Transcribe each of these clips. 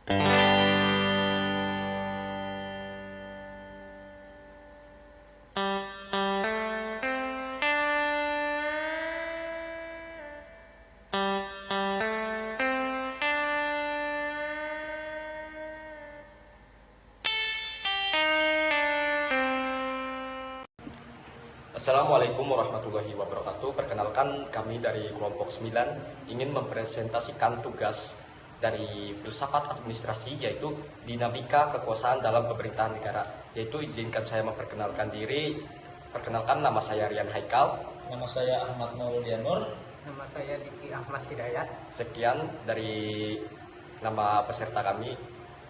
Assalamualaikum warahmatullahi wabarakatuh. Perkenalkan, kami dari kelompok 9 ingin mempresentasikan tugas dari filsafat administrasi, yaitu dinamika kekuasaan dalam pemerintahan negara. Yaitu izinkan saya memperkenalkan diri. Perkenalkan, nama saya Rian Haikal. Nama saya Ahmad Mauludianur. Nama saya Diki Ahmad Hidayat. Sekian dari nama peserta kami.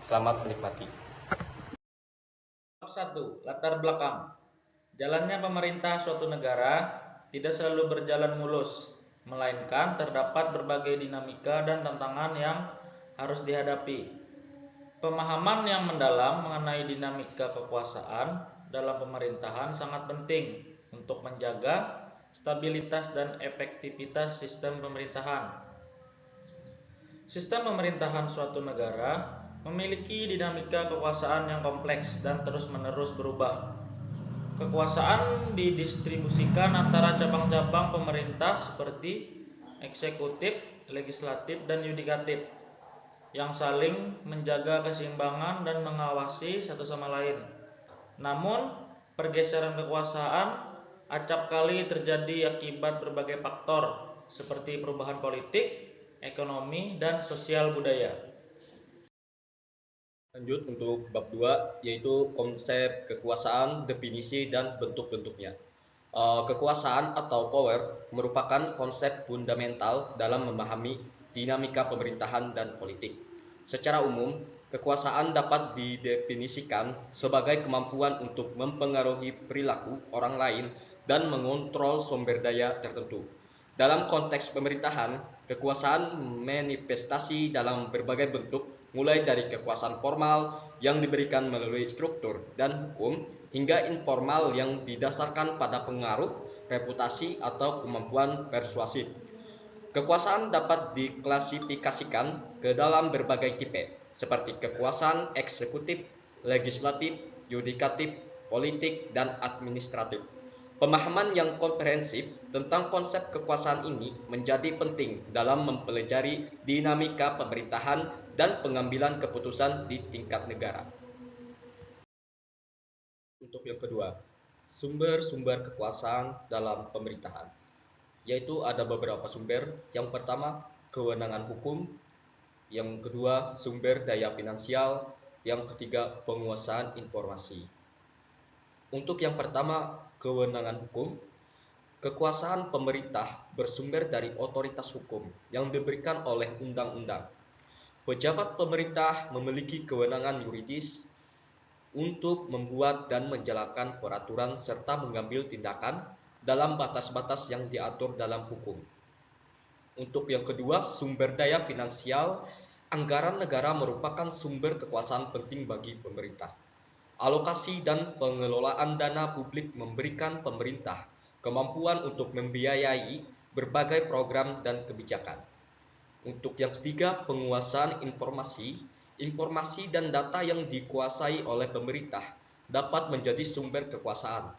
Selamat menikmati. 1. Latar belakang. Jalannya pemerintah suatu negara tidak selalu berjalan mulus, melainkan terdapat berbagai dinamika dan tantangan yang harus dihadapi. Pemahaman yang mendalam mengenai dinamika kekuasaan dalam pemerintahan sangat penting untuk menjaga stabilitas dan efektivitas sistem pemerintahan. Sistem pemerintahan suatu negara memiliki dinamika kekuasaan yang kompleks dan terus-menerus berubah. Kekuasaan didistribusikan antara cabang-cabang pemerintah seperti eksekutif, legislatif, dan yudikatif yang saling menjaga keseimbangan dan mengawasi satu sama lain. Namun, pergeseran kekuasaan acap kali terjadi akibat berbagai faktor seperti perubahan politik, ekonomi, dan sosial budaya. Lanjut untuk bab 2, yaitu konsep kekuasaan, definisi, dan bentuk-bentuknya. Kekuasaan atau power merupakan konsep fundamental dalam memahami dinamika pemerintahan dan politik. Secara umum, kekuasaan dapat didefinisikan sebagai kemampuan untuk mempengaruhi perilaku orang lain dan mengontrol sumber daya tertentu. Dalam konteks pemerintahan, kekuasaan manifestasi dalam berbagai bentuk, mulai dari kekuasaan formal yang diberikan melalui struktur dan hukum, hingga informal yang didasarkan pada pengaruh, reputasi, atau kemampuan persuasif. Kekuasaan dapat diklasifikasikan ke dalam berbagai tipe, seperti kekuasaan eksekutif, legislatif, yudikatif, politik, dan administratif. Pemahaman yang komprehensif tentang konsep kekuasaan ini menjadi penting dalam mempelajari dinamika pemerintahan dan pengambilan keputusan di tingkat negara. Untuk yang kedua, sumber-sumber kekuasaan dalam pemerintahan, yaitu ada beberapa sumber. Yang pertama, kewenangan hukum. Yang kedua, sumber daya finansial. Yang ketiga, penguasaan informasi. Untuk yang pertama, kewenangan hukum. Kekuasaan pemerintah bersumber dari otoritas hukum yang diberikan oleh undang-undang. Pejabat pemerintah memiliki kewenangan yuridis untuk membuat dan menjalankan peraturan serta mengambil tindakan dalam batas-batas yang diatur dalam hukum. Untuk yang kedua, sumber daya finansial. Anggaran negara merupakan sumber kekuasaan penting bagi pemerintah. Alokasi dan pengelolaan dana publik memberikan pemerintah kemampuan untuk membiayai berbagai program dan kebijakan. Untuk yang ketiga, penguasaan informasi. Informasi dan data yang dikuasai oleh pemerintah dapat menjadi sumber kekuasaan.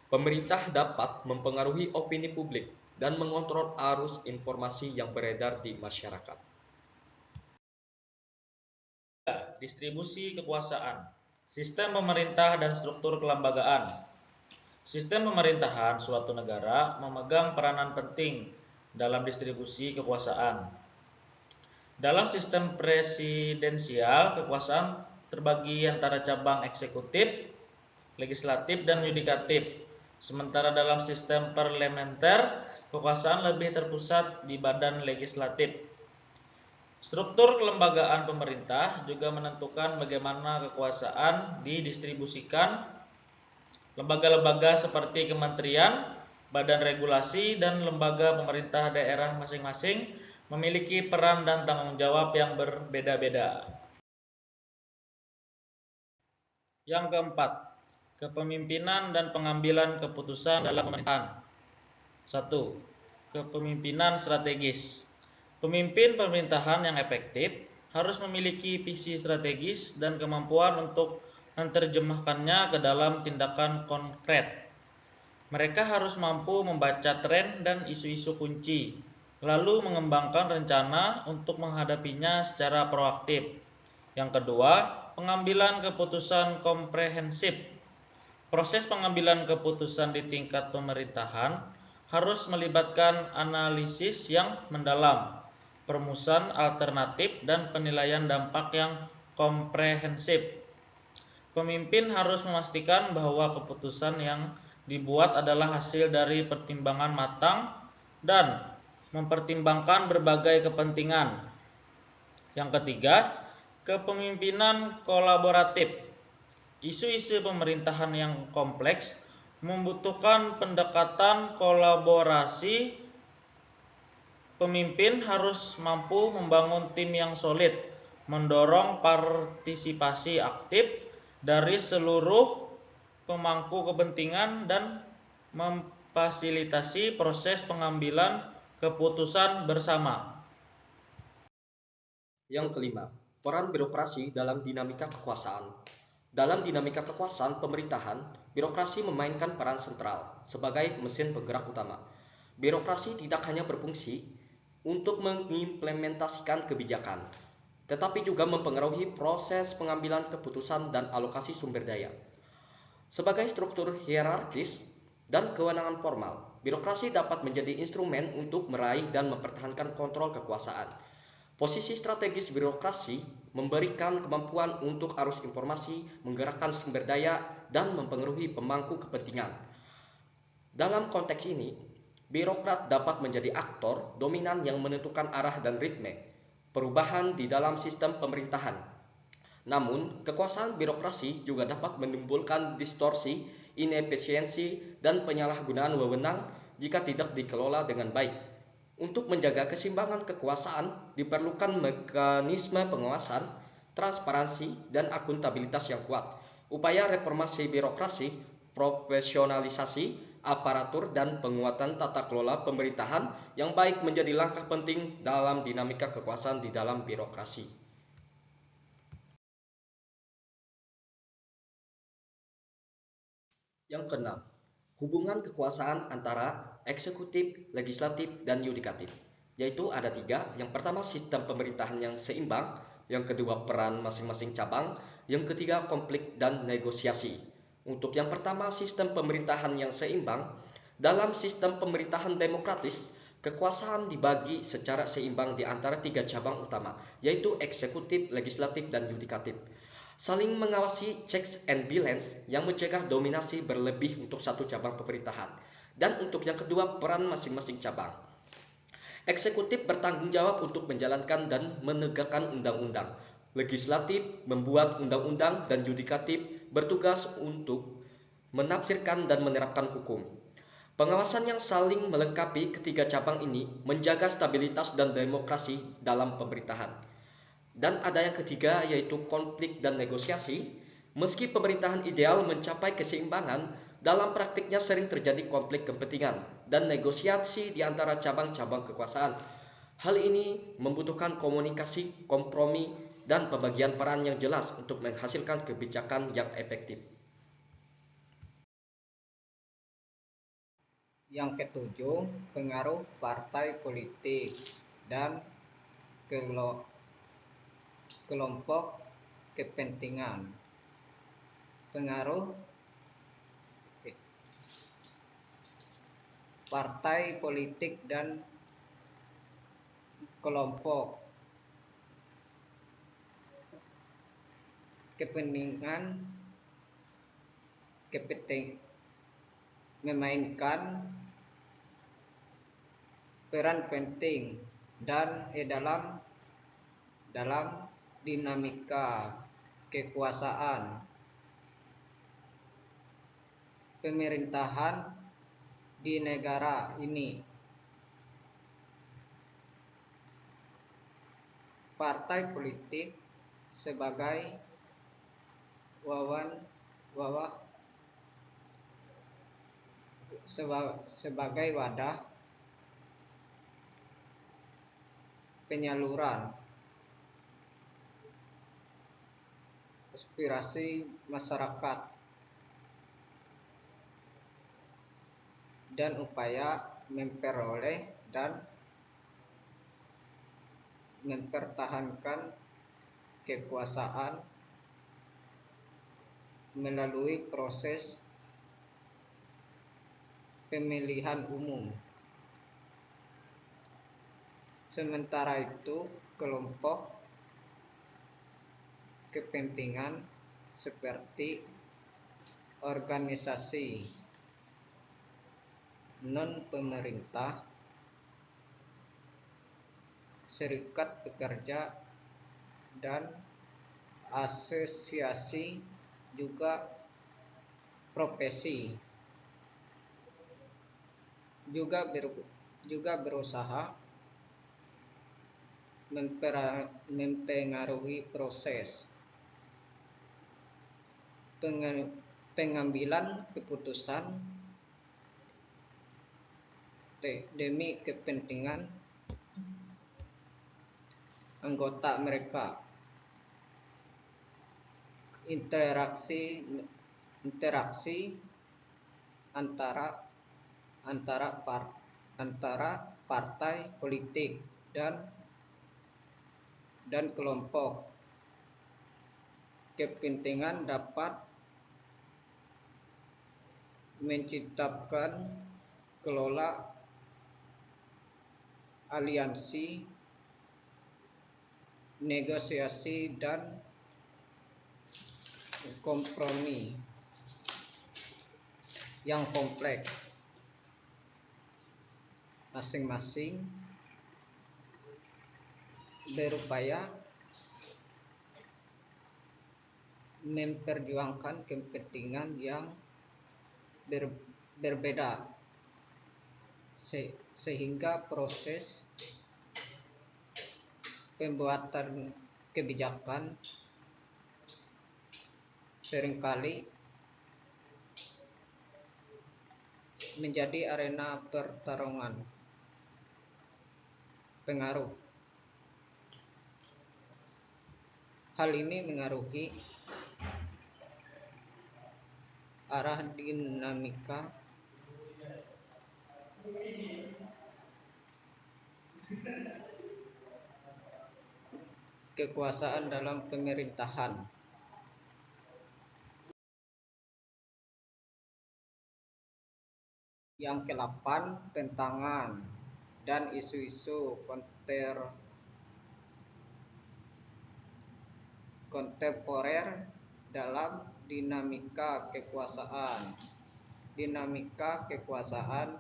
Pemerintah dapat mempengaruhi opini publik dan mengontrol arus informasi yang beredar di masyarakat. Distribusi kekuasaan. Sistem pemerintah dan struktur kelembagaan. Sistem pemerintahan suatu negara memegang peranan penting dalam distribusi kekuasaan. Dalam sistem presidensial, kekuasaan terbagi antara cabang eksekutif, legislatif, dan yudikatif. Sementara dalam sistem parlementer, kekuasaan lebih terpusat di badan legislatif. Struktur kelembagaan pemerintah juga menentukan bagaimana kekuasaan didistribusikan. Lembaga-lembaga seperti kementerian, badan regulasi, dan lembaga pemerintah daerah masing-masing memiliki peran dan tanggung jawab yang berbeda-beda. Yang keempat, kepemimpinan dan pengambilan keputusan dalam pemerintahan. 1. Kepemimpinan strategis. Pemimpin pemerintahan yang efektif harus memiliki visi strategis dan kemampuan untuk menerjemahkannya ke dalam tindakan konkret. Mereka harus mampu membaca tren dan isu-isu kunci, lalu mengembangkan rencana untuk menghadapinya secara proaktif. Yang kedua, pengambilan keputusan komprehensif. Proses pengambilan keputusan di tingkat pemerintahan harus melibatkan analisis yang mendalam, perumusan alternatif, dan penilaian dampak yang komprehensif. Pemimpin harus memastikan bahwa keputusan yang dibuat adalah hasil dari pertimbangan matang dan mempertimbangkan berbagai kepentingan. Yang ketiga, kepemimpinan kolaboratif. Isu-isu pemerintahan yang kompleks membutuhkan pendekatan kolaborasi. Pemimpin harus mampu membangun tim yang solid, mendorong partisipasi aktif dari seluruh pemangku kepentingan, dan memfasilitasi proses pengambilan keputusan bersama. Yang kelima, peran birokrasi dalam dinamika kekuasaan. Dalam dinamika kekuasaan pemerintahan, birokrasi memainkan peran sentral sebagai mesin penggerak utama. Birokrasi tidak hanya berfungsi untuk mengimplementasikan kebijakan, tetapi juga mempengaruhi proses pengambilan keputusan dan alokasi sumber daya. Sebagai struktur hierarkis dan kewenangan formal, birokrasi dapat menjadi instrumen untuk meraih dan mempertahankan kontrol kekuasaan. Posisi strategis birokrasi memberikan kemampuan untuk arus informasi, menggerakkan sumber daya, dan mempengaruhi pemangku kepentingan. Dalam konteks ini, birokrat dapat menjadi aktor dominan yang menentukan arah dan ritme perubahan di dalam sistem pemerintahan. Namun, kekuasaan birokrasi juga dapat menimbulkan distorsi, inefisiensi, dan penyalahgunaan wewenang jika tidak dikelola dengan baik. Untuk menjaga keseimbangan kekuasaan, diperlukan mekanisme pengawasan, transparansi, dan akuntabilitas yang kuat. Upaya reformasi birokrasi, profesionalisasi aparatur, dan penguatan tata kelola pemerintahan yang baik menjadi langkah penting dalam dinamika kekuasaan di dalam birokrasi. Yang keenam, hubungan kekuasaan antara eksekutif, legislatif, dan yudikatif, yaitu ada tiga. Yang pertama, sistem pemerintahan yang seimbang. Yang kedua, peran masing-masing cabang. Yang ketiga, konflik dan negosiasi. Untuk yang pertama, sistem pemerintahan yang seimbang. Dalam sistem pemerintahan demokratis, kekuasaan dibagi secara seimbang di antara tiga cabang utama, yaitu eksekutif, legislatif, dan yudikatif. Saling mengawasi checks and balance yang mencegah dominasi berlebih untuk satu cabang pemerintahan. Dan untuk yang kedua, peran masing-masing cabang. Eksekutif bertanggung jawab untuk menjalankan dan menegakkan undang-undang. Legislatif membuat undang-undang, dan yudikatif bertugas untuk menafsirkan dan menerapkan hukum. Pengawasan yang saling melengkapi ketiga cabang ini menjaga stabilitas dan demokrasi dalam pemerintahan. Dan ada yang ketiga, yaitu konflik dan negosiasi. Meski pemerintahan ideal mencapai keseimbangan, dalam praktiknya sering terjadi konflik kepentingan dan negosiasi di antara cabang-cabang kekuasaan. Hal ini membutuhkan komunikasi, kompromi, dan pembagian peran yang jelas untuk menghasilkan kebijakan yang efektif. Yang ketujuh, pengaruh partai politik dan kelompok kepentingan. Pengaruh partai politik dan kelompok kepentingan memainkan peran penting dan dalam dinamika kekuasaan pemerintahan di negara ini. Partai politik sebagai wadah penyaluran aspirasi masyarakat dan upaya memperoleh dan mempertahankan kekuasaan melalui proses pemilihan umum. Sementara itu, kelompok kepentingan seperti organisasi non-pemerintah, serikat pekerja, dan asosiasi profesi juga berusaha mempengaruhi proses pengambilan keputusan demi kepentingan anggota mereka. Interaksi antara partai politik dan kelompok kepentingan dapat menciptakan kelola aliansi, negosiasi, dan kompromi yang kompleks. Masing-masing berupaya memperjuangkan kepentingan yang berbeda sehingga proses pembuatan kebijakan seringkali menjadi arena pertarungan pengaruh. Hal ini mengaruhi arah dinamika kekuasaan dalam pemerintahan. Yang ke-8, tantangan dan isu-isu kontemporer dalam dinamika kekuasaan. Dinamika kekuasaan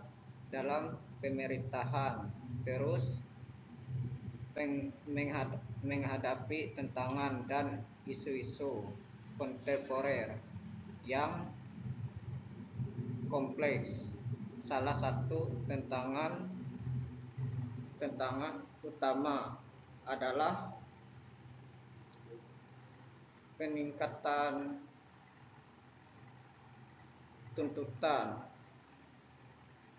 dalam pemerintahan terus menghadapi tantangan dan isu-isu kontemporer yang kompleks. Salah satu tantangan utama adalah peningkatan tuntutan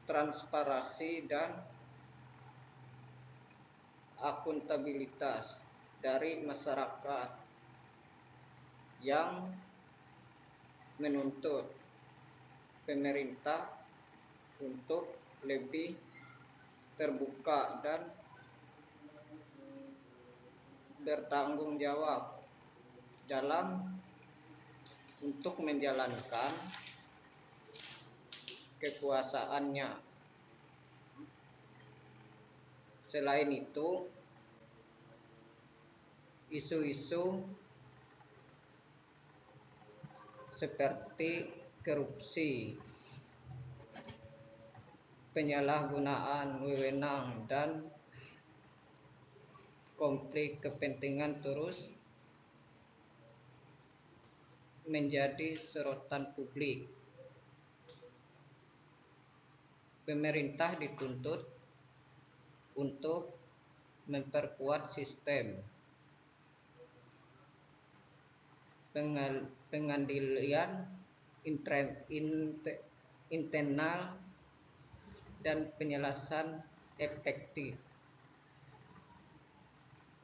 transparansi dan akuntabilitas dari masyarakat yang menuntut pemerintah untuk lebih terbuka dan bertanggung jawab untuk menjalankan kekuasaannya. Selain itu, isu-isu seperti korupsi, penyalahgunaan wewenang, dan konflik kepentingan terus menjadi sorotan publik. Pemerintah dituntut untuk memperkuat sistem pengadilan internal dan penyelesaian efektif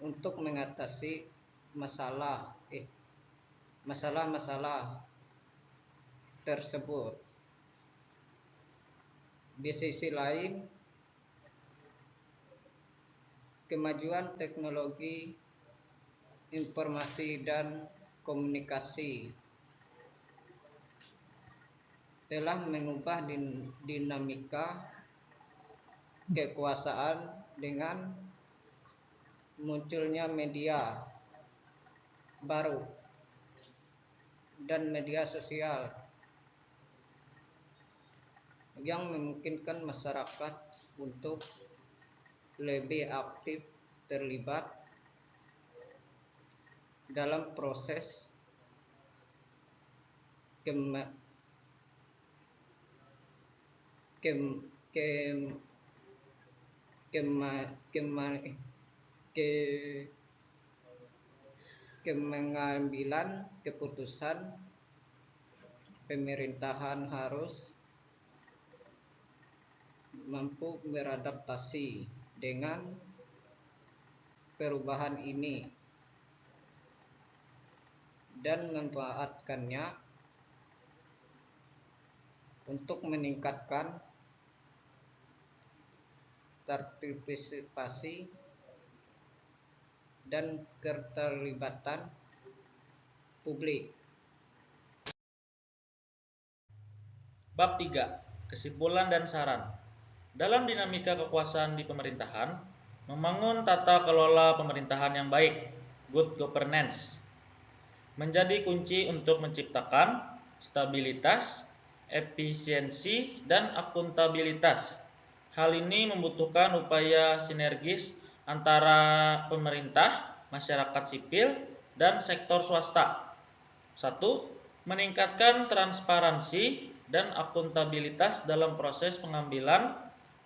untuk mengatasi masalah masalah-masalah tersebut. Di sisi lain, kemajuan teknologi informasi dan komunikasi telah mengubah dinamika kekuasaan dengan munculnya media baru dan media sosial yang memungkinkan masyarakat untuk lebih aktif terlibat dalam proses pengambilan keputusan. Pemerintahan harus mampu beradaptasi dengan perubahan ini dan memanfaatkannya untuk meningkatkan partisipasi dan keterlibatan publik. Bab 3. Kesimpulan dan saran. Dalam dinamika kekuasaan di pemerintahan, membangun tata kelola pemerintahan yang baik, good governance, menjadi kunci untuk menciptakan stabilitas, efisiensi, dan akuntabilitas. Hal ini membutuhkan upaya sinergis antara pemerintah, masyarakat sipil, dan sektor swasta. 1. Meningkatkan transparansi dan akuntabilitas dalam proses pengambilan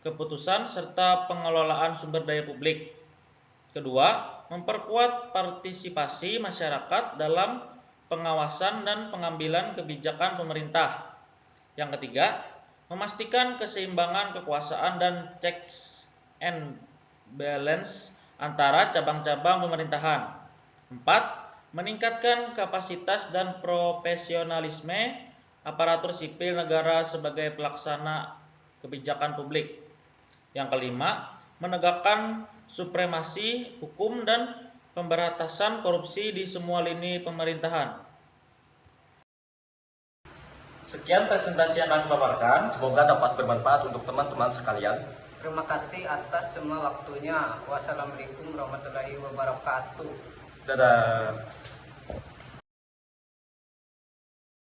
keputusan serta pengelolaan sumber daya publik. Kedua, memperkuat partisipasi masyarakat dalam pengawasan dan pengambilan kebijakan pemerintah. Yang ketiga, memastikan keseimbangan kekuasaan dan checks and balance antara cabang-cabang pemerintahan. 4. Meningkatkan kapasitas dan profesionalisme aparatur sipil negara sebagai pelaksana kebijakan publik. Yang kelima, menegakkan supremasi hukum dan pemberantasan korupsi di semua lini pemerintahan. Sekian presentasi yang kami paparkan, semoga dapat bermanfaat untuk teman-teman sekalian. Terima kasih atas semua waktunya. Wassalamualaikum warahmatullahi wabarakatuh. Dadah.